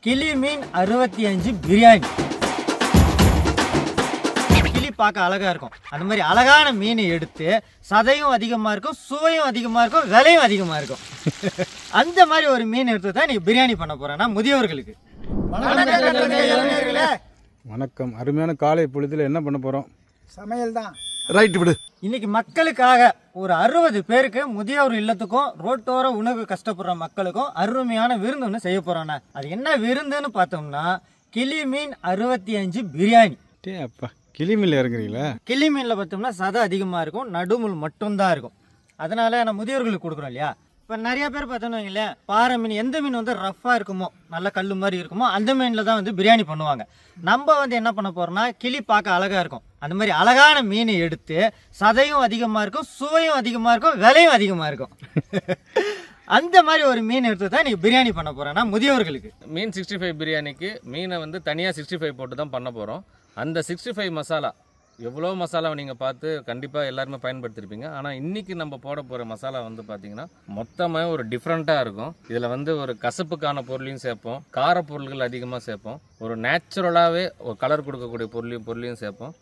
கிளி மீன் 65 பிரியாணி. கிளி பார்க்க அழகா இருக்கும். அந்த மாதிரி அழகான மீனை எடுத்து சதையும் அதிகமா இருக்கும், சுவையும் அதிகமா இருக்கும், விலையும் அதிகமா இருக்கும். அந்த மாதிரி ஒரு மீன் எடுத்து தான் நீங்க பிரியாணி பண்ண போறேன்னா முதியவர்களுக்கு. வணக்கம். அருமையான காலை பொழுதுல என்ன பண்ண போறோம்? சமையல் தான். ரைட் விடு. இன்னைக்கு மக்களுக்காக ஒரு 60 பேருக்கு முதியோர் இல்லத்துக்கும் ரோட்டோர உணவு கஷ்டப்படுற மக்களுக்கும் அருமையான விருந்து ஒன்று செய்ய போறோம்னா, அது என்ன விருந்துன்னு பார்த்தோம்னா கிளி மீன் 65 பிரியாணி. அப்பா, கிளி மீன்ல இறங்குறீங்களா? கிளி மீன்ல பார்த்தோம்னா சதை அதிகமா இருக்கும், நடுமுள் மட்டும்தான் இருக்கும். அதனால நம்ம முதியோர்களுக்கு கொடுக்குறோம் இல்லையா. இப்போ நிறைய பேர் பார்த்தோன்னு வைங்களேன், பாறை மீன் எந்த மீன் வந்து ரஃப்பாக இருக்குமோ, நல்ல கல் மாதிரி இருக்குமோ அந்த மீனில் தான் வந்து பிரியாணி பண்ணுவாங்க. நம்ம வந்து என்ன பண்ண போறோம்னா, கிளி பார்க்க அழகா இருக்கும், அந்த மாதிரி அழகான மீனை எடுத்து சதையும் அதிகமாக இருக்கும், சுவையும் அதிகமாக இருக்கும், விலையும் அதிகமாக இருக்கும். அந்த மாதிரி ஒரு மீன் எடுத்து தான் நீ பிரியாணி பண்ண போறேன்னா முதியோர்களுக்கு. மீன் 65 பிரியாணிக்கு மீனை வந்து தனியாக 65 போட்டு தான் பண்ண போகிறோம். அந்த 65 மசாலா எவ்வளோ மசாலாவை நீங்கள் பார்த்து கண்டிப்பாக எல்லாருமே பயன்படுத்தியிருப்பீங்க. ஆனால் இன்றைக்கி நம்ம போட போகிற மசாலா வந்து பார்த்திங்கன்னா மொத்தமாக ஒரு டிஃப்ரெண்ட்டாக இருக்கும். இதில் வந்து ஒரு கசப்புக்கான பொருளையும் சேர்ப்போம், காரப்பொருள்கள் அதிகமாக சேர்ப்போம், ஒரு நேச்சுரலாகவே ஒரு கலர் கொடுக்கக்கூடிய பொருளையும் சேர்ப்போம்.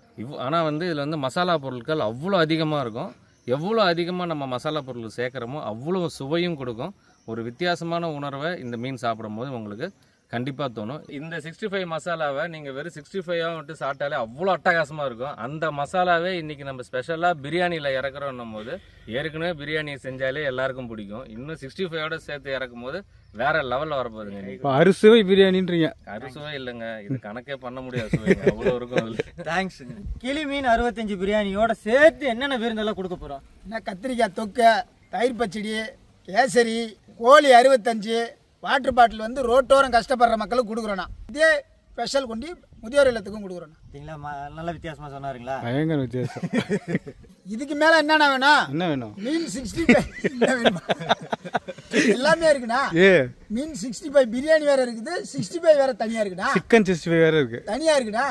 ஆனால் வந்து இதில் வந்து மசாலா பொருட்கள் அவ்வளோ அதிகமாக இருக்கும். எவ்வளோ அதிகமாக நம்ம மசாலா பொருள் சேர்க்குறோமோ அவ்வளோ சுவையும் கொடுக்கும். ஒரு வித்தியாசமான உணர்வை இந்த மீன் சாப்பிடும் போது உங்களுக்கு கண்டிப்பாக தோணும். இந்த 65 மசாலாவை நீங்கள் வெறும் 65 மட்டும் சாப்பிட்டாலே அவ்வளோ அட்டகாசமாக இருக்கும். அந்த மசாலாவே இன்றைக்கி நம்ம ஸ்பெஷலாக பிரியாணியில் இறக்குறோன்னும் போது, ஏற்கனவே பிரியாணி செஞ்சாலே எல்லாருக்கும் பிடிக்கும், இன்னும் 65ஓட சேர்த்து இறக்கும் போது வேற லெவலில் வரப்போகுதுங்க. அறுசுவை பிரியாணின்றீங்க? அறுசுவை இல்லைங்க, இது கணக்கே பண்ண முடியாது, சுவைங்க அவ்வளோ இருக்கும். தேங்க்ஸ். கிளி மீன் 65 பிரியாணியோட சேர்த்து என்னென்ன விருந்தெல்லாம் கொடுக்க போகிறோம்? என்ன கத்திரிக்காய் தொக்கு, தயிர் பச்சடி, கேசரி, கோழி 65, வாட்டர் பாட்டில் வந்து ரோட்டோரம் கஷ்டப்படுற மக்களுக்கு கொடுக்குறோண்ணா. இதே ஸ்பெஷல் கொண்டு முதியோர் இல்லத்துக்கும் கொடுக்குறோண்ணா. சரிங்களா, நல்ல வித்தியாசமா சொன்னாருங்களா? பயங்கர வித்தியாசம். இதுக்கு மேல என்னண்ணா வேணும்? என்ன வேணும்? மீன் 65 எல்லாமே இருக்குண்ணா. மீன் 65 பிரியாணி வேற இருக்குது, 65 வேற தனியா இருக்குண்ணா. சிக்கன் 65 வேற இருக்கு, தனியா இருக்குண்ணா.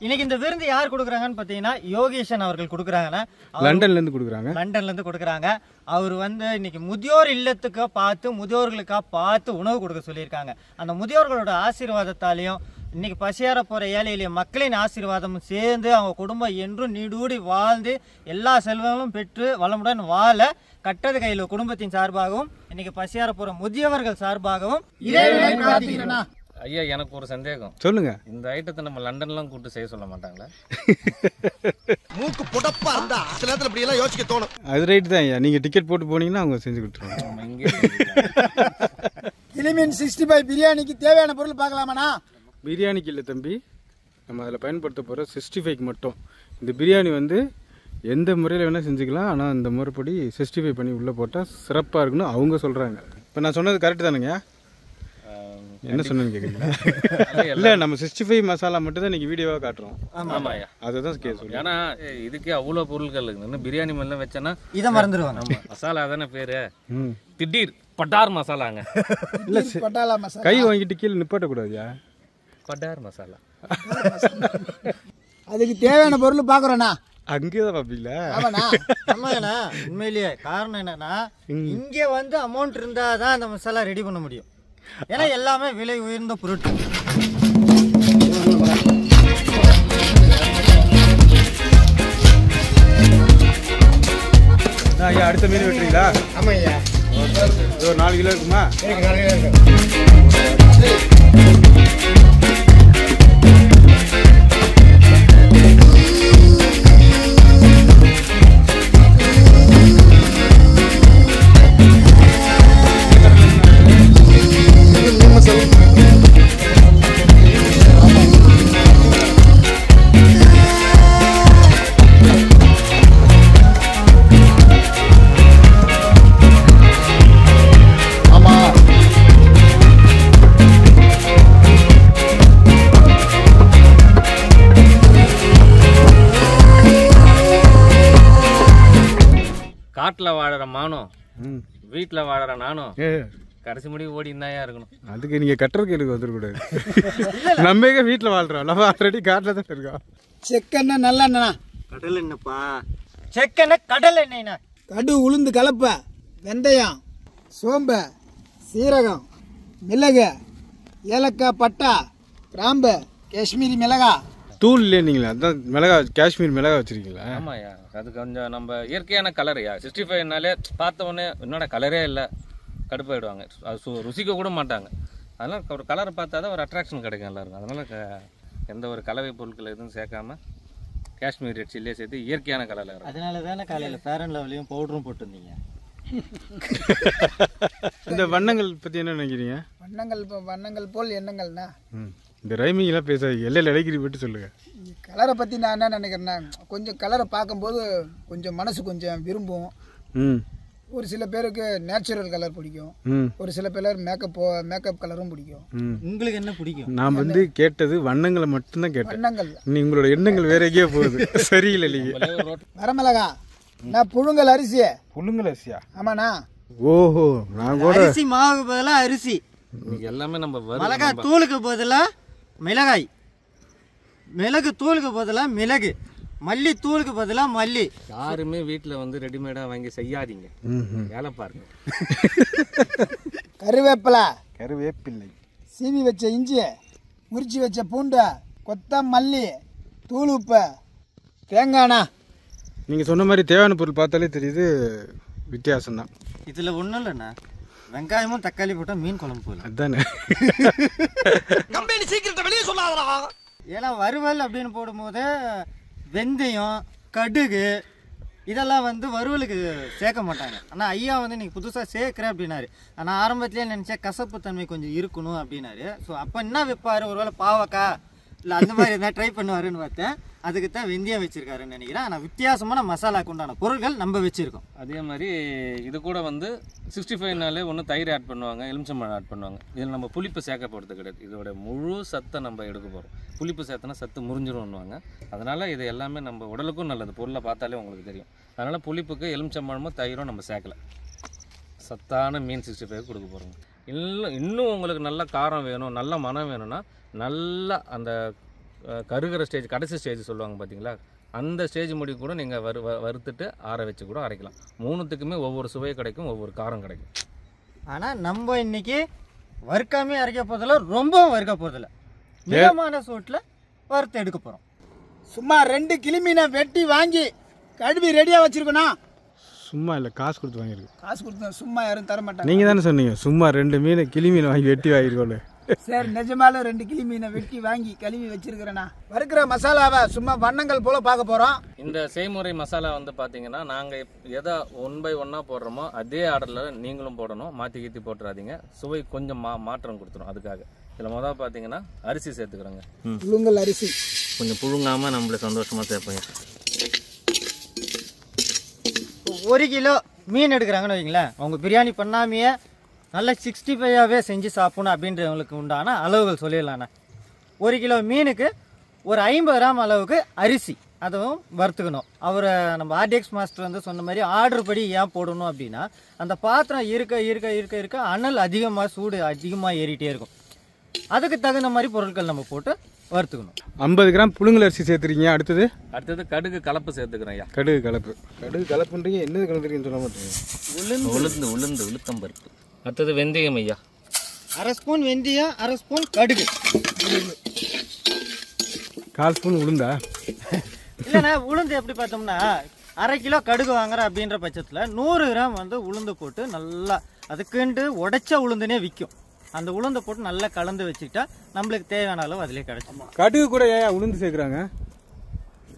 இன்னைக்கு இந்த விருந்து யார் கொடுக்குறாங்கன்னு பார்த்தீங்கன்னா யோகேஷன் அவர்கள் கொடுக்குறாங்கன்னா, லண்டன்ல இருந்து கொடுக்குறாங்க. லண்டன்ல இருந்து கொடுக்குறாங்க. அவர் வந்து இன்னைக்கு முதியோர் இல்லத்துக்கு பார்த்து முதியோர்களுக்காக பார்த்து உணவு கொடுக்க சொல்லியிருக்காங்க. அந்த முதியோர்களோட ஆசீர்வாதத்தாலையும் இன்னைக்கு பசியார போற ஏழை எளிய மக்களின் ஆசீர்வாதமும் சேர்ந்து அவங்க குடும்பம் என்றும் நீடூடி வாழ்ந்து எல்லா செல்வங்களும் பெற்று வளமுடன் வாழ கட்டது கையில் குடும்பத்தின் சார்பாகவும் இன்னைக்கு பசியார போற முதியவர்கள் சார்பாகவும் இறைவனை பிரார்த்திக்கிறேண்ணா. ஐயா, எனக்கு ஒரு சந்தேகம். சொல்லுங்க. இந்த ஐட்டத்தை நம்ம லண்டன்லாம் கூப்பிட்டு செய்ய சொல்ல மாட்டாங்களா? மூக்கு புடப்பா இருந்தா சில நேரத்துல இப்படி எல்லாம் யோசிக்க தோணும். அது ரைட் தான் ஐயா, நீங்க டிக்கெட் போட்டு போனீங்கன்னா அவங்க செஞ்சு கொடுத்துருவாங்க. கிளிமீன் 65 பிரியாணிக்கு தேவையான பொருள் பார்க்கலாமாண்ணா? பிரியாணிக்கு இல்லை தம்பி, நம்ம அதில் பயன்படுத்த போகிற 65க்கு மட்டும். இந்த பிரியாணி வந்து எந்த முறையில் வேணால் செஞ்சுக்கலாம், ஆனால் இந்த முறைப்படி 65 பண்ணி உள்ளே போட்டால் சிறப்பாக இருக்குன்னு அவங்க சொல்கிறாங்க. இப்போ நான் சொன்னது கரெக்டு தானுங்க? என்ன சொன்னு கேட்குறீங்களா? இல்லை, நம்ம 65 மசாலா மட்டும் தான் இன்றைக்கி வீடியோவாக காட்டுறோம். ஆமாய்யா, அதுதான் கேஸ். ஏன்னா இதுக்கே அவ்வளோ பொருட்கள் இருக்குது. பிரியாணி மேலே வச்சேன்னா இதை மறந்துடுவாங்க. நம்ம மசாலா தானே பேரு, திடீர் பட்டார் மசாலாங்க. இல்லை, பட்டாலா மசாலா கை வாங்கிட்டு கீழே நிப்பாட்டக்கூடாதுயா, பட்டார் மசாலா. அதுக்கு தேவையான பொருள் பார்க்குறோண்ணா. அங்கேதான் பார்ப்பீங்களா? ஆமாண்ணா, உண்மையிலேயே காரணம் என்னன்னா, இங்கே வந்து அமௌண்ட் இருந்தால் தான் அந்த மசாலா ரெடி பண்ண முடியும். ஏன்னா எல்லாமே விலை உயர்ந்த பொருட்கள். ஐயா, அடுத்த மீன் வெட்டுறீங்களா? ஆமாம் ஐயா, ஒரு 4 கிலோ இருக்குமா? காட்டில் வாழற மானும் வீட்டில் வாழற நானும் கடைசி முடிவு ஓடி இருந்தாயா இருக்கணும். அதுக்கு நீங்க கட்டுற கேளுக்கு வந்துடக்கூடாது. நம்ம எங்க வீட்டில் வாழ்றோம், நம்ம ஆல்ரெடி காட்டில் தான் இருக்கோம். செக்கெண்ணெய் நல்லெண்ணா, கடல் எண்ணெய்ப்பா, செக்கெண்ணெய் கடல் எண்ணெய்ண்ணா, கடு உளுந்து கலப்பை, வெந்தயம், சோம்பு, சீரகம், மிளகு, ஏலக்காய், பட்டா, கிராம்பு, காஷ்மீரி மிளகா. தூள் இல்லைங்களா? அதான் மிளகா, காஷ்மீர் மிளகா வச்சிருக்கீங்களா? ஆமாய்யா, அது கொஞ்சம் நம்ம இயற்கையான கலரையா. 65னாலே பார்த்த உடனே என்னோட கலரே இல்லை கடுப்பாயிடுவாங்க, அது ருசிக்க கூட மாட்டாங்க. அதனால் ஒரு கலரை பார்த்தா தான் ஒரு அட்ராக்ஷன் கிடைக்கும் எல்லாருக்கும். அதனால் எந்த ஒரு கலவை பொருட்கள் எதுவும் சேர்க்காம காஷ்மீர் ரெட் சில்லியே சேர்த்து இயற்கையான கலரில் இருக்கும். அதனால தானே காலையில் ஃபேர் அண்ட் லவ்லியும் பவுடரும் போட்டிருந்தீங்க. இந்த வண்ணங்கள் பற்றி என்ன நினைக்கிறீங்க? வண்ணங்கள் போல் எண்ணங்கள்னா இந்த ரைமிங்லாம் பேசாதீங்க, எல்லையில் இடைக்கிரி போட்டு சொல்லுங்கள். கலரை பற்றி நான் என்ன நினைக்கிறேன்னா, கொஞ்சம் கலரை பார்க்கும்போது கொஞ்சம் மனசு கொஞ்சம் விரும்பும். ஒரு சில பேருக்கு நேச்சுரல் கலர் பிடிக்கும், ஒரு சில பேர் மேக்கப் கலரும் பிடிக்கும். உங்களுக்கு என்ன பிடிக்கும்? நான் வந்து கேட்டது வண்ணங்களை மட்டும்தான் கேட்டேன். வண்ணங்கள் நீ உங்களோட எண்ணங்கள் வேற எங்கேயோ போகுது. சரியில்லை நீங்கள். வரமிளகா, நான் புழுங்கல் அரிசி. புழுங்கல் அரிசியா? ஆமாண்ணா. ஓஹோ, நான் கூட அரிசி மாவுக்கு பதிலாக அரிசி, எல்லாமே நம்ம மிளகாய் தூளுக்கு பதிலாக மிளகாய், மிளகு தூளுக்கு பதிலாக மிளகு, மல்லி தூளுக்கு பதிலாக மல்லி. யாருமே வீட்டில் வந்து ரெடிமேடாக வாங்கி செய்யாதீங்க, வேலை பாருங்க. கருவேப்பிள்ளை, சீவி வச்ச இஞ்சி, முறிச்சி வச்ச பூண்டு, கொத்தமல்லி, தூள் உப்பு, தேங்காய்ண்ணா. நீங்கள் சொன்ன மாதிரி தேவையான பொருள் பார்த்தாலே தெரியுது வித்தியாசம்தான். இதில் ஒன்றும் இல்லைண்ணா, வெங்காயமும் தக்காளி போட்டால் மீன் குழம்பு போகலாம். அதுதானே. கம்பெனி சீக்கிரத்தை வெளியே சொல்லாதடா. ஏன்னா வறுவல் அப்படின்னு போடும்போது வெந்தயம், கடுகு இதெல்லாம் வந்து வறுவலுக்கு சேர்க்க மாட்டாங்க. ஆனால் ஐயா வந்து நீங்கள் புதுசாக சேர்க்குறேன் அப்படின்னாரு. ஆனால் ஆரம்பத்துலேயே நினச்சேன் கசப்பு தன்மை கொஞ்சம் இருக்கணும் அப்படின்னாரு. ஸோ அப்போ என்ன வைப்பார், ஒருவேளை பாவக்காய் இல்லை அந்த மாதிரி எதாவது ட்ரை பண்ணுவாருன்னு பார்த்தேன். அதுக்கு தான் வெந்தயம் வச்சுருக்காருன்னு நினைக்கிறேன். ஆனால் வித்தியாசமான மசாலாக்கு உண்டான பொருட்கள் நம்ம வச்சுருக்கோம். அதே மாதிரி இது கூட வந்து 65னாலே ஒன்று தயிர் ஆட் பண்ணுவாங்க, எலுமிச்சம்பழம் ஆட் பண்ணுவாங்க. இதில் நம்ம புளிப்பு சேர்க்க போகிறது கிடையாது. இதோட முழு சத்தை நம்ம எடுக்க போகிறோம். புளிப்பு சேர்த்தனா சத்து முறிஞ்சிரும்னுவாங்க. அதனால் இது எல்லாமே நம்ம உடலுக்கும் நல்லது, பொருளை பார்த்தாலே உங்களுக்கு தெரியும். அதனால் புளிப்புக்கு எலுமிச்சம்பழமும் தயிரும் நம்ம சேர்க்கல. சத்தான மீன் 65 கொடுக்க போகிறோங்க. இன்னும் உங்களுக்கு நல்ல காரம் வேணும், நல்ல மனம் வேணும்னா நல்லா அந்த கருகிற ஸ்டேஜ், கடைசி ஸ்டேஜ் சொல்லுவாங்க பார்த்தீங்களா, அந்த ஸ்டேஜ் முடி கூட நீங்கள் வறுத்துட்டு ஆற வச்சு கூட அரைக்கலாம். மூணுத்துக்குமே ஒவ்வொரு சுவை கிடைக்கும், ஒவ்வொரு காரம் கிடைக்கும். ஆனால் நம்ம இன்னைக்கு வறுக்காமே அரைக்க போதில்ல, ரொம்பவும் வறுக்க போதில்லை, மிதமான சூட்டில் வறுத்து எடுக்க போகிறோம். சும்மா 2 கிளிமீனை வெட்டி வாங்கி கழுவி ரெடியாக வச்சுருக்கணும். சும்மா இல்லை, காசு கொடுத்து வாங்கியிருக்கு. காசு கொடுத்தோம், சும்மா யாரும் தர மாட்டாங்க. நீங்கள் தானே சொன்னீங்க சும்மா 2 மீன் கிளி மீன் வாங்கி வெட்டி வாங்கிருக்கோன்னு. சரி, நிஜமாலும் 2 கிளிமீனை வெட்டி வாங்கி கழுவி வச்சிருக்கிறேண்ணா. வறுக்கிற மசாலாவை சும்மா வண்ணங்கள் போல பார்க்க போகிறோம். இந்த செய்முறை மசாலா வந்து பார்த்தீங்கன்னா நாங்கள் எதை 1 by 1 போடுறோமோ அதே ஆர்டரில் நீங்களும் போடணும், மாற்றி கீற்றி போட்டுறாதீங்க. சுவை கொஞ்சம் மாற்றம் கொடுத்துரும். அதுக்காக இதில் முதல் பார்த்தீங்கன்னா அரிசி சேர்த்துக்கிறோங்க. புழுங்கல் அரிசி கொஞ்சம் புழுங்காமல் நம்மள சந்தோஷமாக சேர்ப்போங்க. 1 கிலோ மீன் எடுக்கிறாங்கன்னு வைங்களேன், அவங்க பிரியாணி பண்ணாமையே நல்ல 65ஆகவே செஞ்சு சாப்பிடணும் அப்படின்றவங்களுக்கு உண்டான அளவுகள் சொல்லிடலாண்ணா. 1 கிலோ மீனுக்கு ஒரு 50 கிராம் அளவுக்கு அரிசி, அதுவும் வறுத்துக்கணும். அவரை நம்ம ஆர்டிஎக்ஸ் மாஸ்டர் வந்து சொன்ன மாதிரி ஆர்டர் படி ஏன் போடணும் அப்படின்னா, அந்த பாத்திரம் இருக்க இருக்க இருக்க இருக்க அனல் அதிகமாக, சூடு அதிகமாக ஏறிட்டே இருக்கும். அதுக்கு தகுந்த மாதிரி பொருட்கள் நம்ம போட்டு வறுத்துக்கணும். 50 கிராம் புழுங்கல் அரிசி சேர்த்துறீங்க. அடுத்தது கடுகு கலப்பு சேர்த்துக்கிறேன் ஐயா. கடுகு கலப்புன்றீங்க. என்னது கலந்துறீங்கன்னு சொல்ல மாட்டேங்க. உளுத்தம்பருப்பு. அடுத்தது வெந்தயம் ஐயா. 1/2 ஸ்பூன் வெந்தயம், 1/2 ஸ்பூன் கடுகு, 1/4 ஸ்பூன் உளுந்தா? இல்லைண்ணா, உளுந்து எப்படி பார்த்தோம்னா 1/2 கிலோ கடுகு வாங்குற அப்படின்ற பட்சத்தில் 100 கிராம் வந்து உளுந்து போட்டு நல்லா, அதுக்குன்ட்டு உடைச்ச உளுந்துனே விற்கும், அந்த உளுந்தை போட்டு நல்லா கலந்து வச்சுக்கிட்டா நம்மளுக்கு தேவையான அளவு அதிலே கிடைச்சிடும். கடுகு கூட ஏன் உளுந்து சேர்க்குறாங்க?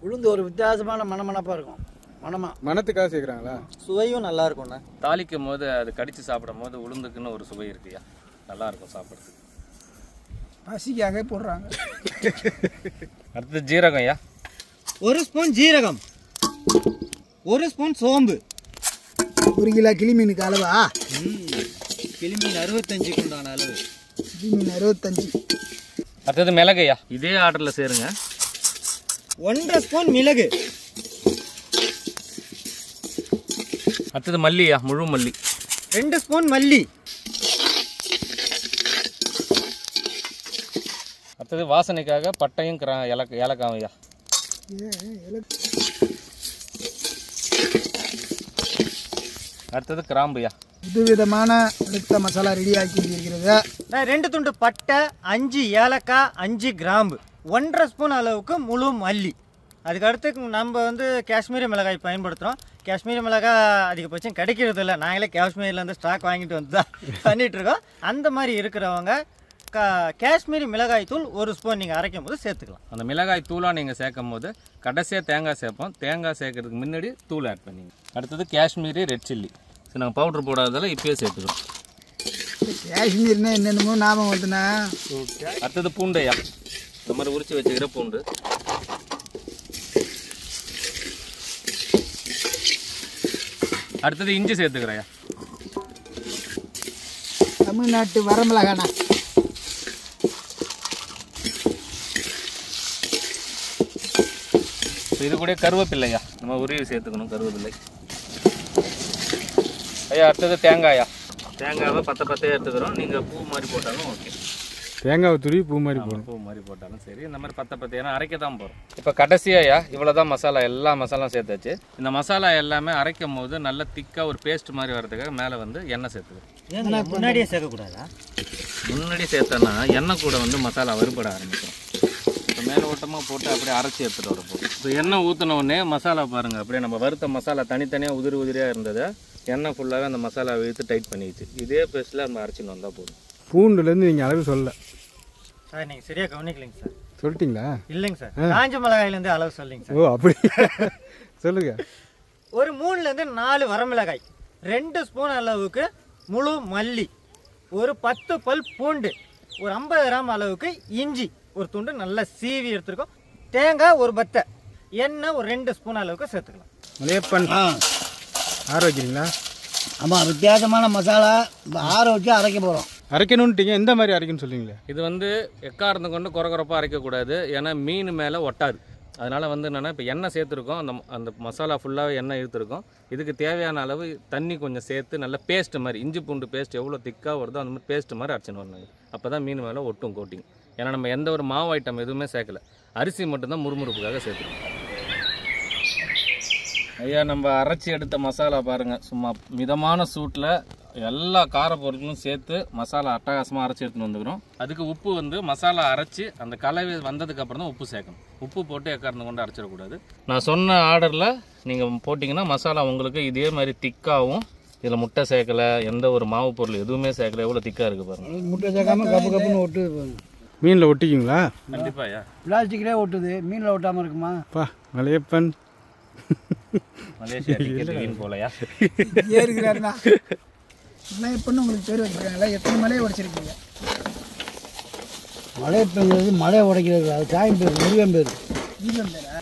உளுந்து ஒரு வித்தியாசமான மணமணப்பாக இருக்கும். மணத்துக்காக சேர்க்குறாங்களா? சுவையும் நல்லா இருக்கும்ண்ணா. தாளிக்கும் போது அது கடிச்சு சாப்பிடும் போது உளுந்துக்குன்னு ஒரு சுவை இருக்குயா, நல்லா இருக்கும் சாப்பிட்றதுக்கு. பசிக்காக போடுறாங்க. அடுத்தது ஜீரகம் ஐயா. 1 ஸ்பூன் ஜீரகம், 1 ஸ்பூன் சோம்பு. 1 கிலோ கிளிமீனுக்கு அளவா? கிளிமீன் 65 உண்டான அளவு. கிளிமீன் 65. அடுத்தது மிளகு ஐயா, இதே ஆர்டரில் சேருங்க. 1/2 ஸ்பூன் மிளகு. அடுத்தது மல்லி ஐயா, முழு மல்லி. 2 ஸ்பூன் மல்லி. அடுத்தது வாசனைக்காக பட்டையும் ஏலக்காவும் ஐயா. அடுத்தது கிராம்பு ஐயா. புதுவிதமான அடுத்த மசாலா ரெடி ஆக்கி இருக்கிறது. நான் 2 துண்டு பட்டை, 5 ஏலக்காய், 5 கிராம்பு, 1.5 ஸ்பூன் அளவுக்கு முழு மல்லி. அதுக்கடுத்து நம்ம வந்து காஷ்மீரி மிளகாய் பயன்படுத்துகிறோம். காஷ்மீரி மிளகாய் அதிகபட்சம் கிடைக்கிறது இல்லை. நாங்களே காஷ்மீர்லேருந்து ஸ்டாக் வாங்கிட்டு வந்து தான் பண்ணிகிட்ருக்கோம். அந்த மாதிரி இருக்கிறவங்க காஷ்மீரி மிளகாய் தூள் 1 ஸ்பூன் நீங்கள் அரைக்கும் போது சேர்த்துக்கலாம். அந்த மிளகாய் தூளாக நீங்கள் சேர்க்கும் போது கடைசியாக தேங்காய் சேர்ப்போம். தேங்காய் சேர்க்கறதுக்கு முன்னாடி தூள் ஆட் பண்ணிங்க. அடுத்தது காஷ்மீரி ரெட் சில்லி. சரி, நாங்கள் பவுடர் போடாததால் இப்போயே சேர்த்துக்கிறோம். காஷ்மீர்னா என்னென்னமோ ஞாபகம் வருதுண்ணா. அடுத்தது பூண்டையா, இந்த மாதிரி உரிச்சு வச்சுக்கிற பூண்டு. அடுத்தது இஞ்சி சேர்த்துக்கிறேயா. தமிழ்நாட்டு வரமிளகாண்ணா. இது கூட கருவேப்பில்லையா, நம்ம உருவி சேர்த்துக்கணும் கருவேப்பில்லை. ஐயா அடுத்தது தேங்காயா. தேங்காவை பத்தையாக எடுத்துக்கிறோம். நீங்கள் பூ மாதிரி போட்டாலும் ஓகே. தேங்காவை துருவி பூ மாதிரி போடணும். பூ மாதிரி போட்டாலும் சரி. இந்த மாதிரி பத்தை ஏன்னா அரைக்க தான் போகிறோம். இப்போ கடைசியாயா இவ்வளோ தான் மசாலா, எல்லா மசாலாவும் சேர்த்தாச்சு. இந்த மசாலா எல்லாமே அரைக்கும் போது நல்ல திக்காக ஒரு பேஸ்ட் மாதிரி வரதுக்காக மேலே வந்து எண்ணெய் சேர்த்துக்கிறோம். முன்னாடியே சேர்க்கக்கூடாதா? முன்னாடி சேர்த்தோன்னா எண்ணெய் கூட வந்து மசாலா வறுபட ஆரம்பிக்கும். இப்போ மேலே ஓட்டமாக போட்டு அப்படியே அரைச்சி எடுத்துகிட்டு வர போகும். இப்போ எண்ணெய் ஊற்றின உடனே மசாலா பாருங்கள், அப்படியே நம்ம வறுத்த மசாலா தனித்தனியாக உதிரியாக இருந்ததை எண்ணெய் ஃபுல்லாகவே அந்த மசாலா இழுத்து டைட் பண்ணிடுச்சு. இதே பேஸ்ட்டில் நம்ம அரைச்சின்னு வந்தால் போதும். பூண்டுலேருந்து நீங்கள் அளவு சொல்லலை சார். நீங்கள் சரியாக கவனிக்கலைங்க சார். சொல்லிட்டீங்களா? இல்லைங்க சார், காஞ்ச மிளகாயிலேருந்து அளவு சொல்லிங்க சார். ஓ அப்படி சொல்லுங்க. ஒரு 3லேருந்து 4 வரமிளகாய், 2 ஸ்பூன் அளவுக்கு முழு மல்லி, ஒரு 10 பல் பூண்டு, ஒரு 50 கிராம் அளவுக்கு இஞ்சி, ஒரு துண்டு நல்லா சீவி எடுத்துருக்கோம். தேங்காய் ஒரு பத்தை, எண்ணெய் ஒரு 2 ஸ்பூன் அளவுக்கு சேர்த்துக்கலாம். மலையப்பன் ஆற வைக்கிறீங்களா? ஆமாம், வித்தியாசமான மசாலா ஆற வச்சு அரைக்க போகிறோம். அரைக்கணுன்ட்டீங்க, எந்த மாதிரி அரைக்கணும்னு சொல்லுவீங்களே? இது வந்து எக்காரணம் கொண்டு குறகுறப்பாக அரைக்கக்கூடாது. ஏன்னா மீன் மேலே ஒட்டாது. அதனால் வந்து என்னென்னா இப்போ எண்ணெய் சேர்த்துருக்கோம். அந்த மசாலா ஃபுல்லாகவே எண்ணெய் இழுத்துருக்கோம். இதுக்கு தேவையான அளவு தண்ணி கொஞ்சம் சேர்த்து நல்ல பேஸ்ட்டு மாதிரி, இஞ்சி பூண்டு பேஸ்ட் எவ்வளோ திக்காக வருதோ அந்த மாதிரி பேஸ்ட்டு மாதிரி அரைச்சின்னு வரணும். அப்போ தான் மீன் மேலே ஒட்டும் கோட்டிங். ஏன்னா நம்ம எந்த ஒரு மாவு ஐட்டம் எதுவுமே சேர்க்கலை, அரிசி மட்டும்தான் முறுமுறுப்புக்காக சேர்த்துருக்கோம். ஐயா நம்ம அரைச்சி எடுத்த மசாலா பாருங்கள், சும்மா மிதமான சூட்டில் எல்லா கார பொருட்களும் சேர்த்து மசாலா அட்டகாசமாக அரைச்சி எடுத்துன்னு வந்துக்கிறோம். அதுக்கு உப்பு வந்து மசாலா அரைச்சி அந்த கலவை வந்ததுக்கப்புறம் தான் உப்பு சேர்க்கணும். உப்பு போட்டு எக்காரணம் கொண்டு அரைச்சிடக்கூடாது. நான் சொன்ன ஆர்டரில் நீங்கள் போட்டிங்கன்னா மசாலா உங்களுக்கு இதே மாதிரி திக்காகவும், இதில் முட்டை சேர்க்கலை, எந்த ஒரு மாவு பொருள் எதுவுமே சேர்க்கலை, எவ்வளோ திக்காக இருக்குது பாருங்கள். முட்டை சேர்க்காம கப்பு கப்புன்னு ஒட்டுது. மீனில் ஒட்டிக்குங்களா? கண்டிப்பாக ஐயா. பிளாஸ்டிக்லேயே ஒட்டுது, மீனில் ஒட்டாமல் இருக்குமா? பா மலையப்பன் மலேசியா டிக்கெட் மீன் போலையா ஏறுகிறாருண்ணா. மலையப்பன்னு உங்களுக்கு பேர் வச்சுருக்காங்களா? எத்தனை மலையை உடைச்சிருக்கீங்க? மலையப்பங்கிறது மலையை உடைக்கிறது, அது சாயம் பேர், முருகன் பேர். முருகன் பேரா?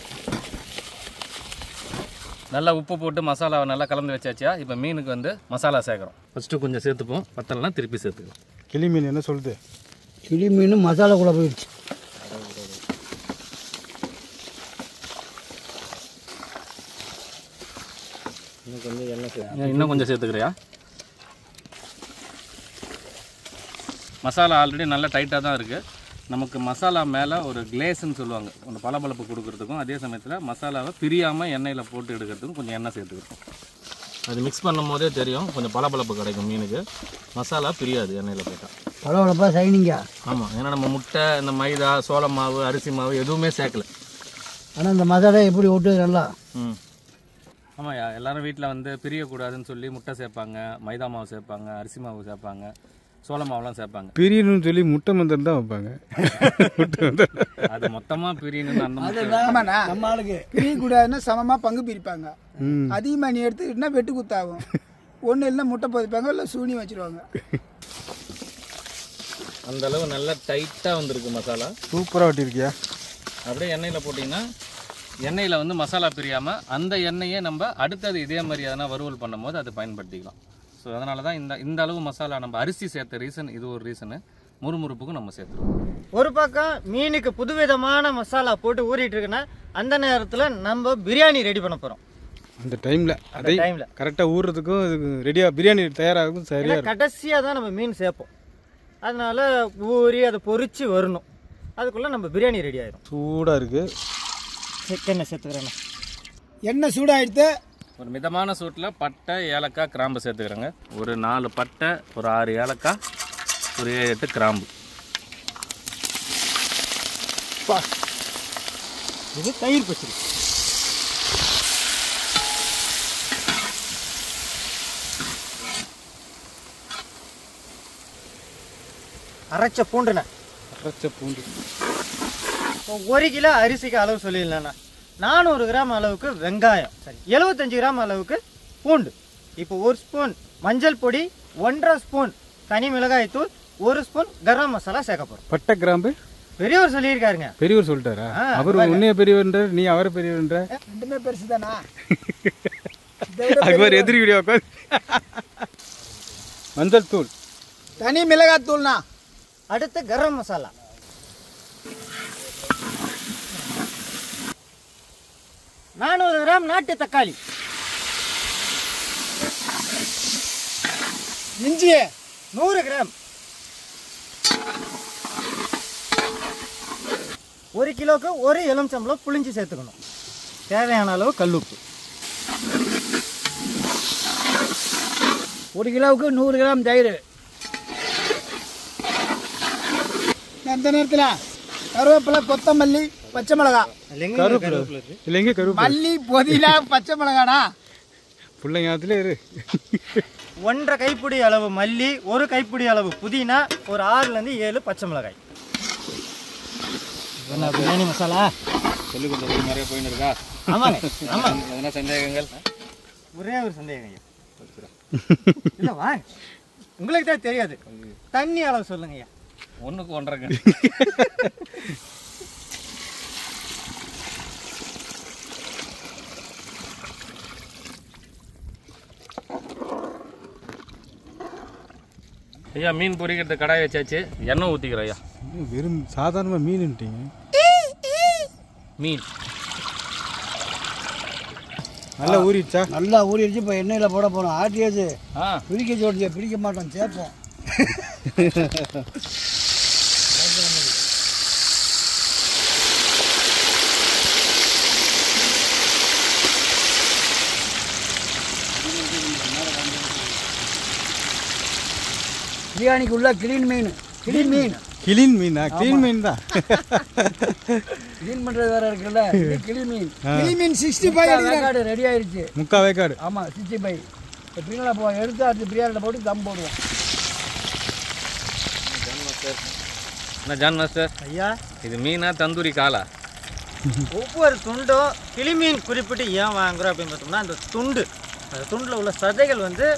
நல்லா உப்பு போட்டு மசாலாவை நல்லா கலந்து வச்சாச்சா. இப்போ மீனுக்கு வந்து மசாலா சேர்க்குறோம். ஃபஸ்ட்டு கொஞ்சம் சேர்த்துப்போம், பத்தலைனா திருப்பி சேர்த்துக்கலாம். கிளி மீன் என்ன சொல்லுது? கிளி மீன் மசாலா கூட போயிடுச்சு. இன்னும் கொஞ்சம் சேர்த்துக்கிறியா? மசாலா ஆல்ரெடி நல்லா டைட்டாக தான் இருக்குது. நமக்கு மசாலா மேலே ஒரு கிளேஸ்ன்னு சொல்லுவாங்க, ஒரு பளபளப்பு கொடுக்கறதுக்கும் அதே சமயத்தில் மசாலாவை பிரியாமல் எண்ணெயில் போட்டு எடுக்கிறதுக்கும் கொஞ்சம் எண்ணெய் சேர்த்துக்கிறோம். அது மிக்ஸ் பண்ணும் போதே தெரியும், கொஞ்சம் பளபளப்பு கிடைக்கும் மீனுக்கு. மசாலா பிரியாது எண்ணெயில் போட்டால். பளபளப்பாக சைனிங்கா? ஆமாம், ஏன்னா நம்ம முட்டை, இந்த மைதா, சோள மாவு, அரிசி மாவு எதுவுமே சேர்க்கலை. ஆனால் இந்த மசாலா எப்படி ஒட்டுது நல்லா? ஆமாய்யா, எல்லோரும் வீட்டில் வந்து பிரியக்கூடாதுன்னு சொல்லி முட்டை சேர்ப்பாங்க, மைதா மாவு சேர்ப்பாங்க, அரிசி மாவு சேர்ப்பாங்க, சோள மாவுலாம் சேர்ப்பாங்க. பிரியணும்னு சொல்லி முட்டை மந்திரம் தான் வைப்பாங்க. அது மொத்தமாக பிரியணும்னு அந்த ஆமாண்ணா, நம்ம ஆளுக்கு பிரியக்கூடாதுன்னா சமமாக பங்கு பிரிப்பாங்க. அதிகமாக நீ எடுத்துக்கிட்டா வெட்டு குத்தாகும். ஒன்றும் இல்லை முட்டை பதிப்பாங்க, இல்லை சூனி வச்சுருவாங்க. அந்த அளவு நல்லா டைட்டாக வந்திருக்கு மசாலா. சூப்பராக ஒட்டியிருக்கியா? அப்படியே எண்ணெயில் போட்டிங்கன்னா எண்ணெயில் வந்து மசாலா பிரியாமல் அந்த எண்ணெயே நம்ம அடுத்தது இதே மாதிரி எதனா வறுவல் பண்ணும் போது அது பயன்படுத்திக்கலாம். ஸோ அதனால தான் இந்த அளவு மசாலா நம்ம அரிசி சேர்த்த ரீசன் இது ஒரு ரீசனு. முறுமுறுப்புக்கும் நம்ம சேர்த்துருவோம். ஒரு பக்கம் மீனுக்கு புதுவிதமான மசாலா போட்டு ஊறிட்டு இருக்குன்னா அந்த நேரத்தில் நம்ம பிரியாணி ரெடி பண்ண போகிறோம். அந்த டைமில் அதே டைமில் கரெக்டாக ஊறுறதுக்கும் இதுக்கு ரெடியாக பிரியாணி தயாராகும். சரியாக கடைசியாக தான் நம்ம மீன் சேர்ப்போம். அதனால ஊறி அதை பொரிச்சு வரணும். அதுக்குள்ளே நம்ம பிரியாணி ரெடி ஆயிடும். சூடாக இருக்குது. எண்ணெய் சேர்த்துக்கிறேண்ணா. எண்ணெய் சூடாகிடுத்து, ஒரு மிதமான சூட்டில் பட்டை ஏலக்காய் கிராம்பு சேர்த்துக்கிறேங்க. ஒரு 4 பட்டை, ஒரு 6 ஏலக்காய், ஒரு 7-8 கிராம்பு. இது தயிர் பச்சடி. அரைச்ச பூண்டுண்ணே. அரைச்ச பூண்டு. 1 கிலோ அரிசிக்கு அளவு சொல்லிடலண்ணா. 400 கிராம் அளவுக்கு வெங்காயம், சரி 75 கிராம் அளவுக்கு பூண்டு. இப்போ 1 ஸ்பூன் மஞ்சள் பொடி, 1.5 ஸ்பூன் தனி மிளகாய் தூள், 1 ஸ்பூன் கரம் மசாலா சேர்க்க போகிறோம். பட்டை கிராம்பு பெரியவர் சொல்லியிருக்காருங்க. பெரியவர் சொல்லிட்டாரா? அவர் உன்னைய பெரியவர்ன்ற, நீ அவரை பெரியவர்ன்ற. ரெண்டுமே பெருசு தானா? அக்பர் எதிரி வீடியோ உட்காந்து. மஞ்சள் தூள், தனி மிளகாய் தூள்னா. அடுத்து கரம் மசாலா, நானூறு கிராம் நாட்டு தக்காளி, இஞ்சி 100 கிராம், 1 கிலோக்கு 1 எலுமிச்சம்பழம் புளிஞ்சு சேர்த்துக்கணும். தேவையான அளவு கல்லுப்பு. 1 கிலோவுக்கு 100 கிராம் தயிர். அந்த நேரத்தில் கருவேப்பிலை, கொத்தமல்லி, பச்சை மிளகாய். இல்லைங்க கருவேப்பிலை, மல்லி, புதினா, பச்சை மிளகாடா. பிள்ளைங்க இரு. 1.5 கைப்பிடி அளவு மல்லி, 1 கைப்பிடி அளவு புதினா, ஒரு 6லேருந்து 7 பச்சை மிளகாய். என்ன பிரியாணி மசாலா சொல்லி கொடுத்த நிறைய போயின்னு இருக்கா? ஆமாங்க, ஆமாங்க. எதனா சந்தேகங்கள்? ஒரே ஒரு சந்தேகம் ஐயா. இல்லை வாங்க, உங்களுக்கு தான் தெரியாது. தண்ணி அளவு சொல்லுங்க ஐயா. 1க்கு 1.5. ஐயா மீன் பொரிக்கிறது கடாய் வச்சாச்சு. எண்ணெய் ஊற்றிக்கிறோம் ஐயா. வெறும் சாதாரணமாக மீன்ட்டீங்க. மீன் நல்லா ஊறிடுச்சா? நல்லா ஊறிடுச்சு. இப்போ எண்ணெயில் போட போகிறோம். ஆட்டியாச்சு, பிரிக்க சொல்லிச்சு. பிரிக்க மாட்டோம், சேர்ப்போம். பிரியாணிக்கு உள்ள கிளீன் மீன். கிளீன் மீன். கிளீன் மீனா? கிளீன் மீன் தான். கிளீன் பண்ணுறது வேற இருக்குல்ல. கிளீன் மீன். கிளீன் மீன் 65 வேக்காடு ரெடி ஆயிடுச்சு. 3/4 வேக்காடு. ஆமாம், 65. இப்போ பிரியாணியில் போ எடுத்து அடுத்து பிரியாணியில் போட்டு தம் போடுவோம். என்ன ஜான் மாஸ்டர் ஐயா, இது மீனா தந்தூரி காலா? ஒவ்வொரு துண்டும் கிளிமீன் குறிப்பிட்டு ஏன் வாங்குறோம் அப்படின்னு பார்த்தோம்னா, அந்த துண்டில் உள்ள சதைகள் வந்து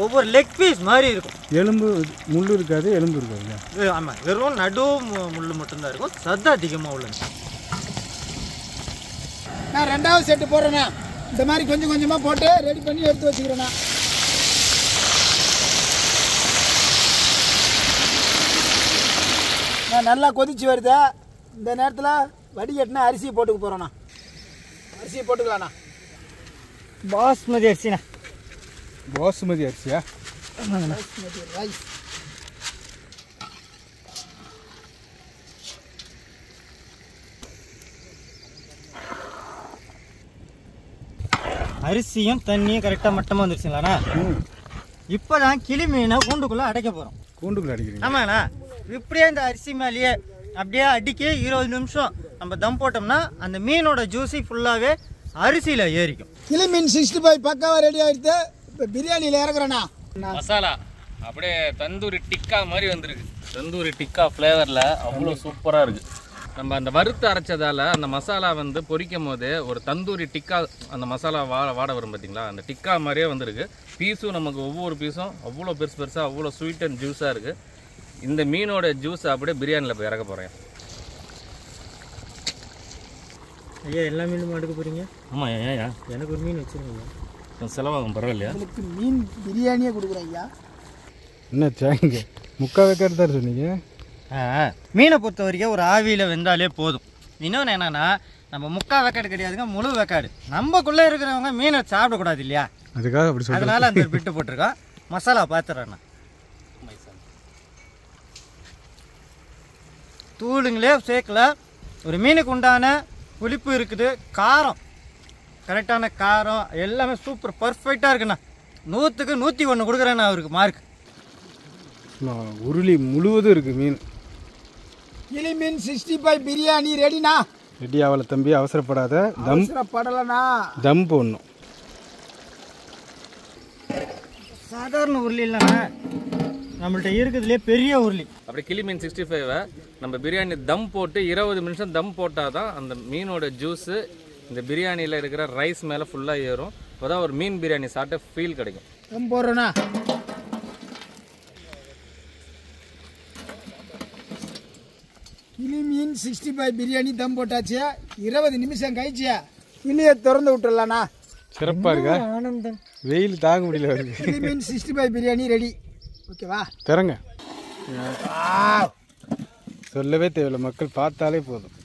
ஒவ்வொரு லெக் பீஸ் மாதிரி இருக்கும். எலும்பு முள்ளு இருக்காது, எலும்பு இருக்காது. ஆமாம், வெறும் நடு முள் மட்டும்தான் இருக்கும். சதை அதிகமாக உள்ளது. நான் 2வது செட்டு போடுறேண்ணா. இந்த மாதிரி கொஞ்சம் கொஞ்சமாக போட்டு ரெடி பண்ணி எடுத்து வச்சுக்கிறேண்ணா. நான் நல்லா கொதிச்சு வருது. இந்த நேரத்தில் வடிகட்டினா அரிசியை போட்டுக்க போகிறோண்ணா. அரிசியை போட்டுக்கலாண்ணா. பாஸ்மதி அரிசிண்ணா. பாசுமதி அரிசியா? பாஸ்மதி ரைஸ். அரிசியும் தண்ணியும் கரெக்டாக மட்டமாக வந்துருச்சுங்களாண்ணா. இப்போ தான் கிளி மீனை கூண்டுக்குள்ளே அடைக்க போகிறோம். கூண்டுக்குள்ள அடிக்கிறீங்க? ஆமாண்ணா. இப்படியே இந்த அரிசி மேலேயே அப்படியே அடிக்க 20 நிமிஷம் நம்ம தம் போட்டோம்னா அந்த மீனோட ஜூஸி ஃபுல்லாகவே அரிசியில் ஏறிக்கும். கிளி மீன் 65 பக்காவாக ரெடி ஆகிடுது. இப்போ பிரியாணியில் இறக்குறேண்ணா. மசாலா அப்படியே தந்தூரி டிக்கா மாதிரி வந்திருக்கு. தந்தூரி டிக்கா ஃப்ளேவரில் அவ்வளோ சூப்பராக இருக்குது. நம்ம அந்த வறுத்து அரைச்சதால் அந்த மசாலா வந்து பொரிக்கும் போதே ஒரு தந்தூரி டிக்கா அந்த மசாலா வாட வரும் பார்த்தீங்களா, அந்த டிக்கா மாதிரியே வந்திருக்கு. பீஸும் நமக்கு ஒவ்வொரு பீஸும் அவ்வளோ பெருசாக அவ்வளோ ஸ்வீட் அண்ட் ஜூஸாக இருக்குது. இந்த மீனோட ஜூஸ் அப்படியே பிரியாணியில் போய் இறக்க போகிறேன். ஐயா, எல்லா மீனும் எடுக்க போகிறீங்க? ஆமாம் ஏயா, எனக்கு ஒரு மீன் வச்சுருங்க. கொஞ்சம் செலவாகும், பரவாயில்லையா? உங்களுக்கு மீன் பிரியாணியே கொடுக்குறேன் ஐயா. என்ன சாங்க 3/4 வேக்காடு தான் சொன்னீங்க? மீனை பொறுத்த வரைக்கும் ஒரு ஆவியில் வெந்தாலே போதும். இன்னொன்று என்னன்னா, நம்ம 3/4 வேக்காடு கிடையாதுங்க, முழு வேக்காடு. நம்மக்குள்ளே இருக்கிறவங்க மீனை சாப்பிடக்கூடாது இல்லையா, அதுக்காக அப்படி சொல்றேன். அதனால அந்த பிட்டு போட்டிருக்கோம். மசாலா பார்த்துறேண்ணா. தூளுங்களே சேர்க்கல. ஒரு மீனுக்கு உண்டான புளிப்பு இருக்குது, காரம் கரெக்டான காரம் எல்லாமே சூப்பர் பர்ஃபெக்டாக இருக்குண்ணா. 100க்கு 101 கொடுக்குறேண்ணா அவருக்கு மார்க். உருளி முழுவதும் இருக்குது மீன். கிளி மீன் 65 பிரியாணி ரெடிண்ணா. ரெடி ஆகலை தம்பி, அவசரப்படாத. அவசரப்படலைண்ணா. தம் போடணும். சாதாரண உருளி இல்லைண்ணா, நம்மள்ட்ட இருக்கிறதுலே பெரிய உருளி. அப்படி கிளி மீன் 65 நம்ம பிரியாணி தம் போட்டு 20 நிமிஷம் தம் போட்டால் தான் அந்த மீனோட ஜூஸு இந்த பிரியாணியில் இருக்கிற ரைஸ் மேலே ஃபுல்லாக ஏறும். அப்போ தான் ஒரு மீன் பிரியாணி சாப்பிட்ட ஃபீல் கிடைக்கும். தம் போடுறோண்ணா. கிளி மீன் 65 பிரியாணி தம் போட்டாச்சியா. 20 நிமிஷம் கழிச்சியா கிளியை திறந்து விட்டுடலாண்ணா. சிறப்பாக இருக்கா? ஆனந்தம். வெயில் தாங்க முடியல வருது. கிளி மீன் 65 பிரியாணி ரெடி. ஓகேவா? திறங்க. சொல்லவே தேவையில்லை, மக்கள் பார்த்தாலே போதும்.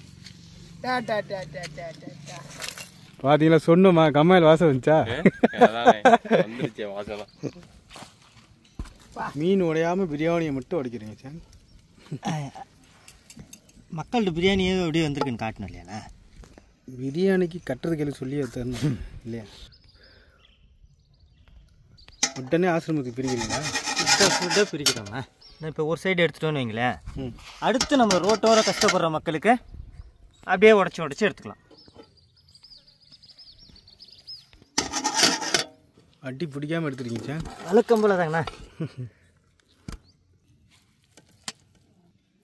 பார்த்தீங்களா, சொன்னோமா கம்மாயில் வாசம் வந்துச்சா? மீன் உடையாமல் பிரியாணியை மட்டும் உடைக்கிறீங்க சார். மக்கள்கிட்ட பிரியாணியே அப்படியே வந்திருக்குன்னு காட்டணும் இல்லையாண்ணா? பிரியாணிக்கு கட்டுறதுக்கு சொல்லி தரணும் இல்லையா? உடனே ஆசிரமத்துக்கு பிரிக்கிறீங்களா? ஃபுட்டாக பிரிக்கிறோம்ண்ணா. நான் இப்போ ஒரு சைடு எடுத்துட்டோன்னு வைங்களேன், அடுத்து நம்ம ரோட்டோர கஷ்டப்படுற மக்களுக்கு அப்படியே உடச்சி எடுத்துக்கலாம். அடி பிடிக்காமல் எடுத்துருக்கீங்க சார். வழக்கம் போல தாங்கண்ணா.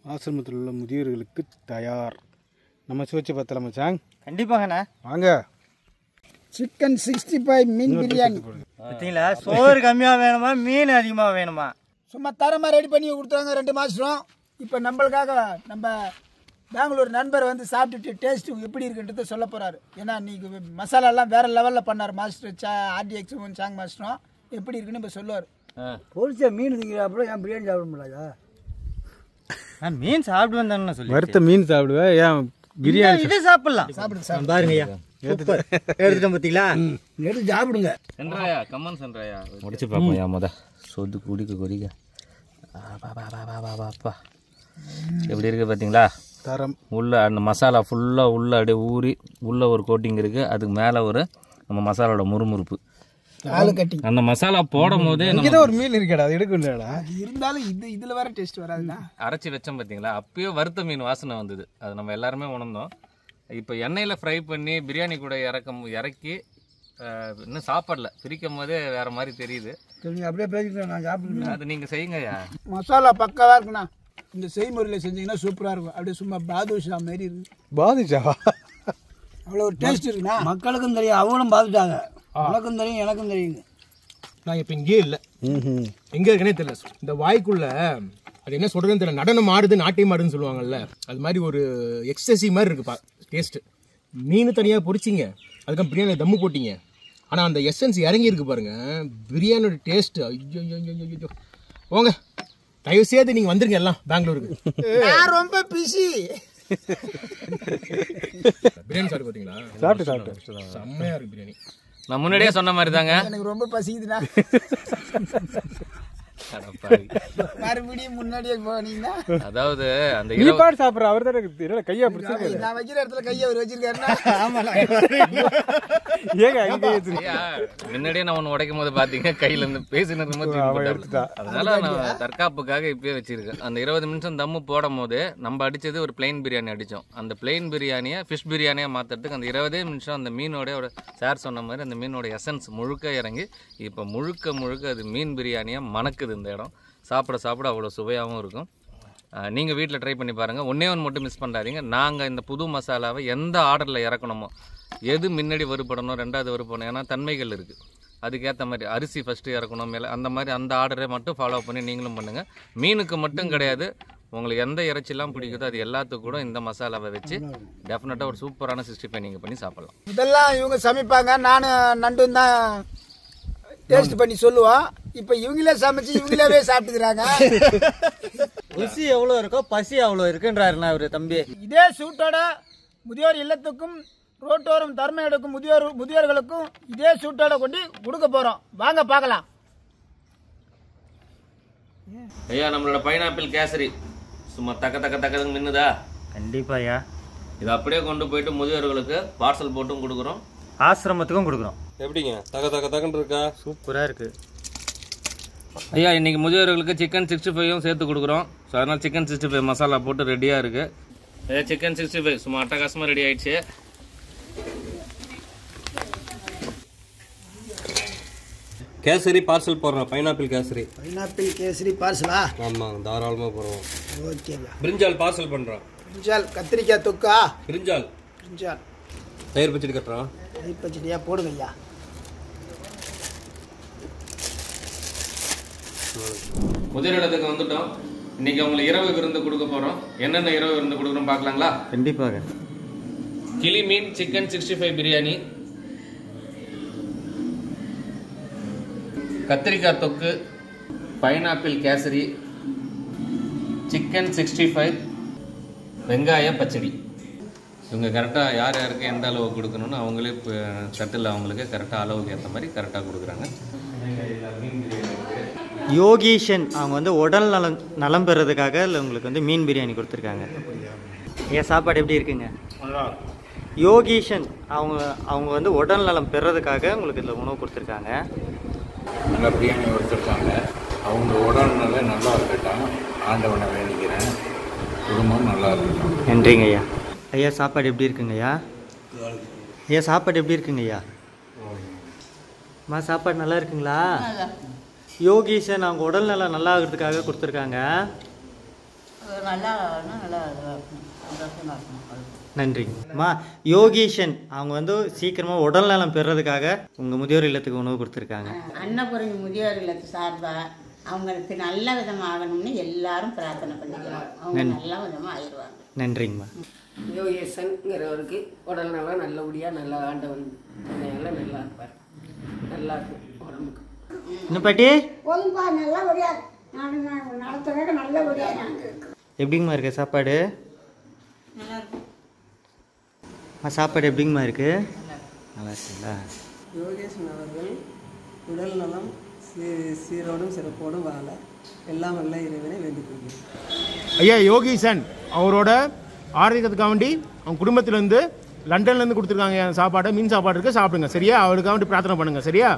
ஆசிரமத்தில் உள்ள முதியோர்களுக்கு தயார். நம்ம சுவைச்சு பார்த்தலாமா சாங்? கண்டிப்பாங்கண்ணா. வாங்க. சிக்கன் 65 மீன் பிரியாணி. பார்த்தீங்களா, சோறு கம்மியாக வேணுமா மீன் அதிகமாக வேணுமா? சும்மா தரமாக ரெடி பண்ணி கொடுத்தாங்க 2 மாதம். இப்போ நம்மளுக்காக நம்ம பெங்களூர் நண்பர் வந்து சாப்பிட்டுட்டு டேஸ்ட்டு எப்படி இருக்குன்றதை சொல்ல போகிறாரு. ஏன்னா இன்றைக்கி மசாலாலாம் வேறு லெவலில் பண்ணார் மாஸ்டர். RDX சாங் மாஸ்டரும் எப்படி இருக்குன்னு இப்போ சொல்லுவார். பொரிச்ச மீன் திங்கிறாப்புல ஏன் பிரியாணி சாப்பிட முடியாதா? நான் மீன் சாப்பிடுவேன் தானே சொல்லி. வறுத்த மீன் சாப்பிடுவேன், ஏன் பிரியாணி? இது சாப்பிடலாம். சாப்பிடுங்க பாருங்கய்யா, எடுத்துட்டோம் பார்த்தீங்களா? எடுத்து சாப்பிடுங்க. சென்றாயா கம்மன் சென்றாயா முடிச்சு பார்ப்போம்யா. சொது குடிக்க குடிக்க பாப்பா எப்படி இருக்குது பார்த்தீங்களா? தரம். உள்ள அந்த மசாலா ஃபுல்லாக உள்ள அப்படியே ஊறி உள்ள ஒரு கோட்டிங் இருக்குது, அதுக்கு மேலே ஒரு நம்ம மசாலாவோட முறுமுறுப்பு. அந்த மசாலா போடும் போதே ஒரு மீன் இருக்கடா, அது எடுக்க முடியாடா. இருந்தாலும் இதில் வேற டேஸ்ட் வராதுண்ணா. அரைச்சி வச்சோம் பார்த்தீங்களா, அப்பயே வறுத்த மீன் வாசனை வந்தது. அது நம்ம எல்லாருமே உணர்ந்தோம். இப்போ எண்ணெயில் ஃப்ரை பண்ணி பிரியாணி கூட இறக்கி இன்னும் சாப்பிடல, பிரிக்கும் போதே வேற மாதிரி தெரியுது. நீங்கள் அப்படியே பேசிக்கிறேன், நான் சாப்பிடுறேன். அது நீங்கள் செய்யுங்கய்யா. மசாலா பக்காவாக இருக்குண்ணா. இந்த செய்முறையில் செஞ்சீங்கன்னா சூப்பராக இருக்கும். அப்படியே சும்மா பாதுஷா மாதிரி இருக்கு. பாதுஷாவா? அவ்வளோ ஒரு டேஸ்ட் இருக்குண்ணா. மக்களுக்கும் தெரியும், அவங்களும் பார்த்துட்டாங்க. உனக்கும் தெரியும், எனக்கும் தெரியுங்க. நான் இப்போ இங்கே இல்லை, எங்கே இருக்குன்னே தெரியல. இந்த வாய்க்குள்ள அது என்ன சொல்கிறதுன்னு தெரியல. நடனம் ஆடுது நாட்டியம் ஆடுன்னு சொல்லுவாங்கல்ல, அது மாதிரி ஒரு எக்ஸசிவ் மாதிரி இருக்குப்பா டேஸ்ட்டு. மீன் தனியாக பொரிச்சிங்க, அதுக்கப்புறம் பிரியாணி தம்மு போட்டிங்க. ஆனால் அந்த எசன்ஸ் இறங்கி இருக்கு பாருங்க, பிரியாணியோட டேஸ்ட்டு. ஐயோ போங்க, தயவு செய்து நீங்கள் வந்துருங்க எல்லாம் பெங்களூருக்கு. நான் ரொம்ப பிஸி. பிரியாணி சாப்பிட்டு பார்த்தீங்களா? சாப்பிட்டு செம்மையாக இருக்கு பிரியாணி. நான் முன்னாடியே சொன்ன மாதிரி தாங்க. எனக்கு ரொம்ப பசிக்குதுண்ணா. மறுபடியும் முன்னாடியே போனீங்கன்னா அதாவது அந்த சாப்பிட்ற அவர் தான் கையா பிடிச்சி நான் வைக்கிற இடத்துல கையை அவர் வச்சிருக்காருன்னா. முன்னாடியே நான் ஒன்று உடைக்கும் போது பார்த்தீங்க கையில இருந்து பேசினது. அதனால நான் தற்காப்புக்காக இப்பயே வச்சிருக்கேன். அந்த 20 நிமிஷம் தம்மு போடும் போது நம்ம அடிச்சது ஒரு பிளைன் பிரியாணி அடித்தோம். அந்த பிளைன் பிரியாணியை ஃபிஷ் பிரியாணியாக மாற்றுறதுக்கு அந்த 20 நிமிஷம் அந்த மீனோட சார் சொன்ன மாதிரி அந்த மீனோட எசன்ஸ் முழுக்க இறங்கி இப்போ முழுக்க அது மீன் பிரியாணியாக மணக்குது. இந்த இடம் சாப்பிட அவ்வளோ சுவையாகவும் இருக்கும். நீங்கள் வீட்டில் ட்ரை பண்ணி பாருங்கள். ஒன்றே மட்டும் மிஸ் பண்ணாதீங்க. நாங்கள் இந்த புது மசாலாவை எந்த ஆர்டரில் இறக்கணுமோ, எது முன்னாடி வறுபடணும், 2வது வறுபடணும், ஏன்னா தன்மைகள் இருக்குது. அதுக்கேற்ற மாதிரி அரிசி ஃபஸ்ட்டு இறக்கணும் மேலே, அந்த மாதிரி அந்த ஆர்டரை மட்டும் ஃபாலோ பண்ணி நீங்களும் பண்ணுங்கள். மீனுக்கு மட்டும் கிடையாது, உங்களுக்கு எந்த இறைச்சிலாம் பிடிக்குதோ அது எல்லாத்துக்கும் கூட இந்த மசாலாவை வச்சு டெஃபினட்டாக ஒரு சூப்பரான 65 நீங்கள் பண்ணி சாப்பிட்லாம். இதெல்லாம் இவங்க சமைப்பாங்க, நானும் நண்டும் தான் டேஸ்ட் பண்ணி சொல்லுவோம். இப்போ இவங்களே சமைச்சு இவங்களே சாப்பிட்டுக்கிறாங்க. ருசி எவ்வளோ இருக்கோ பசி அவ்வளோ இருக்குன்றாருண்ணா அவரு தம்பி. இதே சூட்டோட முதியோர் இல்லத்துக்கும் ரோட்டோரம் தர்மம் எடுக்கும் முதியோர்களுக்கும் இதே சூட்டோட கொண்டு கொடுக்க போகிறோம். வாங்க பார்க்கலாம். ஐயா, நம்மளோட பைனாப்பிள் கேசரி சும்மா தக்க மின்னுதா? கண்டிப்பாயா. இதை அப்படியே கொண்டு போயிட்டு முதியோர்களுக்கு பார்சல் போட்டும் கொடுக்குறோம். ஆசிரமத்துக்கும் கொடுக்குறோம். எப்படிங்க தகன்னு இருக்கா? சூப்பராக இருக்குது ஐயா. இன்றைக்கி முதியோர்களுக்கு சிக்கன் 65யும் சேர்த்து கொடுக்குறோம். ஸோ அதனால் சிக்கன் 65 மசாலா போட்டு ரெடியாக இருக்குது. சிக்கன் 65 சும்மா அட்டகாசமாக ரெடி ஆயிடுச்சு. கேசரி பார்சல் போடுறோம். பைனாப்பிள் கேசரி பார்சலா? ஆமாம், தாராளமாக போடுறோம். ஓகேங்க. பிரிஞ்சால் பார்சல் பண்ணுறோம். பிரிஞ்சால் கத்திரிக்காய் தொக்கா? பிரிஞ்சால் தயிர் பச்சடி கட்டுறோம். தயிர் பச்சடியா போடுங்க ஐயா. முதியோர் இல்லத்துக்கு வந்துட்டோம். இன்னைக்கு அவங்களுக்கு இரவு விருந்து கொடுக்க போகிறோம். என்னென்ன இரவு விருந்து கொடுக்குறோம் பார்க்கலாங்களா? கண்டிப்பாக. கிளி மீன் சிக்கன் 65 பிரியாணி, கத்திரிக்காய் தொக்கு, பைனாப்பிள் கேசரி, சிக்கன் 65, வெங்காய பச்சடி. இவங்க கரெக்டாக யார் யாருக்கு எந்த அளவு கொடுக்கணும்னு அவங்களே தட்டில் அவங்களுக்கு கரெக்டாக அளவுக்கு ஏற்ற மாதிரி கரெக்டாக கொடுக்குறாங்க. யோகீஷன் அவங்க வந்து உடல் நலம் பெறதுக்காக இல்லை உங்களுக்கு வந்து மீன் பிரியாணி கொடுத்துருக்காங்க. ஏன் சாப்பாடு எப்படி இருக்குங்க? யோகீஷன் அவங்க வந்து உடல் நலம் பெறதுக்காக உங்களுக்கு இதில் உணவு கொடுத்துருக்காங்க. நல்லா பிரியாணி கொடுத்துருக்காங்க. அவங்க உடல்நிலை நல்லா இருக்கட்டும், ஆண்டவனை வேண்டிக்கிறேன். குடும்பம் நல்லா இருக்கட்டும். நன்றிங்க ஐயா. ஐயா சாப்பாடு எப்படி இருக்குங்க ஐயா? ஐயா சாப்பாடு எப்படி இருக்குங்க ஐயா? அம்மா சாப்பாடு நல்லா இருக்குங்களா? யோகீஷன் அவங்க உடல்நலம் நல்லா ஆகிறதுக்காக கொடுத்துருக்காங்க. நன்றிங்கம்மா. யோகீஷன் அவங்க வந்து சீக்கிரமாக உடல் நலம் பெறதுக்காக உங்கள் முதியோர் இல்லத்துக்கு உணவு கொடுத்துருக்காங்க. அன்னபூரணி முதியோர் இல்லத்து சார்பாக அவங்களுக்கு நல்ல விதமாக ஆகணும்னு எல்லாரும் பிரார்த்தனை பண்ணிக்கலாம். அவங்க நல்ல விதமாக ஆயிடுவாங்க. நன்றிங்கம்மா. யோகேசன்ங்கிறவருக்கு உடல் நலம் நல்லபடியாக நல்லா ஆண்டவன் எல்லாம் நல்லா இருப்பார். நல்லா இருக்கும் உடம்புக்கு. என்ன பாட்டி? போதும்பா, நல்லபடியாக நடத்துறதுக்கு நல்லபடியாக நாங்கள் இருக்கோம். எப்படிங்கம்மா இருக்கு சாப்பாடு? நல்லா இருக்கும். சாப்பாடு எப்படிங்கம்மா இருக்கு? நல்லா இருக்குங்களா? யோகேசன் அவர்கள் உடல் நலம் சீரோடும் சிறப்போடும் வாழ எல்லாம் நல்ல இறைவனை வேண்டிக் கொள்கிறேன். ஐயா யோகீசன் அவரோட ஆரோக்கியத்துக்காக வேண்டி அவங்க குடும்பத்திலேருந்து லண்டன்லேருந்து கொடுத்துருக்காங்க சாப்பாடு. மீன் சாப்பாடு இருக்குது, சாப்பிடுங்க சரியா? அவருக்காக வேண்டி பிரார்த்தனை பண்ணுங்கள் சரியா?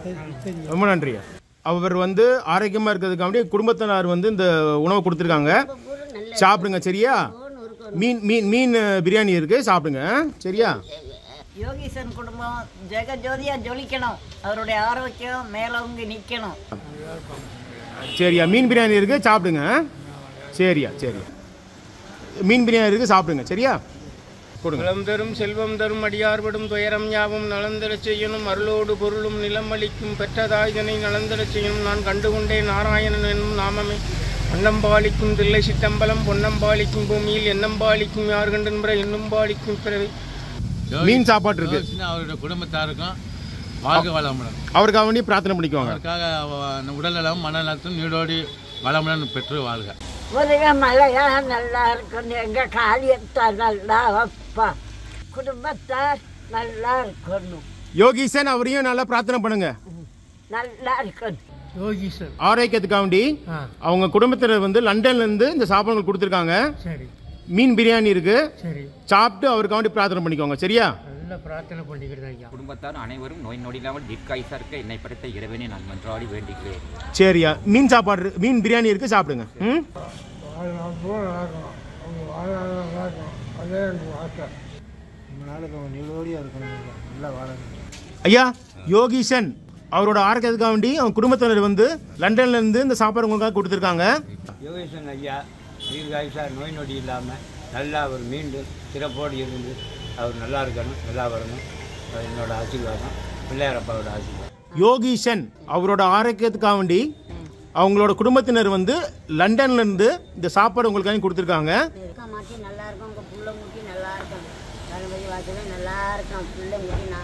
ரொம்ப நன்றியா. அவர் வந்து ஆரோக்கியமாக இருக்கிறதுக்காக வேண்டி குடும்பத்தினர் வந்து இந்த உணவை கொடுத்துருக்காங்க, சாப்பிடுங்க சரியா? மீன் மீன் மீன் பிரியாணி இருக்குது, சாப்பிடுங்க சரியா? யோகீசன் குடும்பம் ஜெகஜோதியா ஜொலிக்கணும், அவருடைய ஆரோக்கியம் மேலவங்க நிற்கணும் சரியா? மீன் பிரியாணி இருக்குது, சாப்பிடுங்க சரியா? சரியா, மீன் பிரியாணி இருக்குது, சாப்பிடுங்க சரியா? குளம் தரும் செல்வம் தரும் அடியார்படும் துயரம் யாவும் நலந்தரச் செய்யணும், அருளோடு பொருளும் நிலம் அளிக்கும் பெற்றதாய்தனை நலந்தரச் செய்யணும். நான் கண்டுகொண்டேன் நாராயணன் என்னும் நாமமே, அன்னம்பாலிக்கும் தில்லை சித்தம்பலம் பொன்னம்பாலிக்கும் பூமியில் எண்ணம்பாலிக்கும் யார் கண்டன்புற என்னும் பாலிக்கும் பிறவி. மீன் சாப்பாடு இருக்கு, அவருடைய குடும்பத்தாருக்கும் வாழ்க வளமுடன் அவருக்காக வேண்டி பிரார்த்தனை பண்ணிக்குவாங்க. அவருக்காக உடல்நலம் மனநலத்தும் நீடோடி வளமுடன் பெற்று வாழ்க. உதக மழையா நல்லா இருக்கணும், எங்க காரியத்தை நல்லா வைப்பா, குடும்பத்தார் நல்லா இருக்கணும். யோகீசன் அவரையும் நல்லா பிரார்த்தனை பண்ணுங்க, நல்லா இருக்கணும். யோகீசன் ஆரோக்கியத்துக்காக வேண்டி அவங்க குடும்பத்தினர் வந்து லண்டன்ல இருந்து இந்த சாப்பாடுகள் கொடுத்துருக்காங்க. சரி, மீன் பிரியாணி இருக்கு, சரி, சாப்பிட்டு அவருக்காக வேண்டி பிரார்த்தனை பண்ணிக்கோங்க சரியா? நல்ல பிரார்த்தனை பண்ணிக்கிறது ஐயா. குடும்பத்தார் அனைவரும் நோய் நொடி இல்லாமல் தீர்க்காயுசா இருக்க என்னை படைத்த இறைவனை நான் மன்றாடி வேண்டிக்கிறேன். சரியா? மீன் சாப்பாடு மீன் பிரியாணி இருக்கு, சாப்பிடுங்க. ஐயா யோகீசன் அவரோட ஆரோக்கியத்துக்காக வேண்டி அவங்க குடும்பத்தினர் வந்து லண்டன்ல இருந்து இந்த சாப்பாடு உங்களுக்காக கொடுத்துருக்காங்க. யோகேசன் ஐயா தீர்காயுசா நோய் நொடி இல்லாமல் நல்லா அவர் மீண்டும் சிறப்போடு இருந்து அவர் நல்லா இருக்கணும், நல்லா வரணும். என்னோட ஆசீர்வாதம், பிள்ளையாரப்பாவோட ஆசீர்வாதம். யோகீசன் அவரோட ஆரோக்கியத்துக்காக வேண்டி அவங்களோட குடும்பத்தினர் வந்து லண்டன்ல இருந்து இந்த சாப்பாடு உங்களுக்காக கொடுத்துருக்காங்க. நல்லா இருக்கும், உங்க புள்ள முட்டி நல்லா இருக்கும், கணபதி வாசல நல்லா இருக்கும், புள்ள முட்டி நல்லா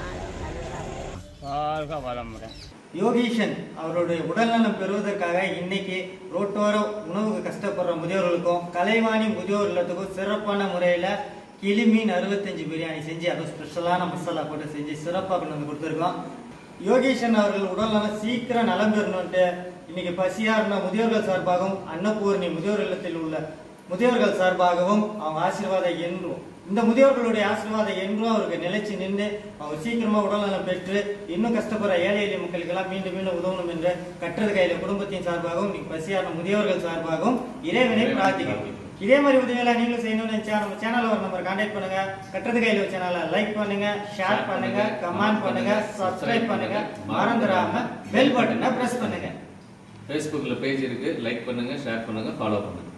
வளமுடன். யோகீஷன் அவருடைய உடல்நலம் பெறுவதற்காக இன்னைக்கு ரோட்டோர உணவுக்கு கஷ்டப்படுற முதியோர்களுக்கும் கலைவாணி முதியோர் இல்லத்துக்கும் சிறப்பான முறையில் கிளி மீன் 65 பிரியாணி செஞ்சு அதுவும் ஸ்பெஷலான மசாலா போட்டு செஞ்சு சிறப்பாக கொண்டு வந்து கொடுத்துருக்கோம். யோகீஷன் அவர்கள் உடல்நலம் சீக்கிரம் நலம் பெறணுன்ட்டு இன்னைக்கு பசியார்ந்த முதியோர்கள் சார்பாகவும் அன்னபூரணி முதியோர் இல்லத்தில் உள்ள முதியோர்கள் சார்பாகவும் அவங்க ஆசீர்வாதம் என்றும் இந்த முதியோர்களுடைய ஆசீர்வாதம் என்றும் அவருக்கு நிலைச்சு நின்று அவர் சீக்கிரமா உடல்நலம் பெற்று இன்னும் கஷ்டப்படுற ஏழை எளிய மக்களுக்கெல்லாம் மீண்டும் மீண்டும் உதவணும் என்று கட்டுறது கையில குடும்பத்தின் சார்பாகவும் பசியான முதியோர்கள் சார்பாகவும் இறைவனை பிரார்த்திக்கிறோம். இதே மாதிரி உதவிகளை நீங்களும் செய்யணும்னு நினைச்சா நம்ம சேனல்ல ஒரு நம்பர் கான்டாக்ட் பண்ணுங்க. கட்டுறது கையில சேனலை லைக் பண்ணுங்க, ஷேர் பண்ணுங்க, கமெண்ட் பண்ணுங்க, சப்ஸ்கிரைப் பண்ணுங்க, மறந்துடாம பெல் பட்டனை பிரஸ் பண்ணுங்க. ஃபேஸ்புக்கில் பேஜ் இருக்கு, லைக் பண்ணுங்க, ஷேர் பண்ணுங்க, ஃபாலோ பண்ணுங்க.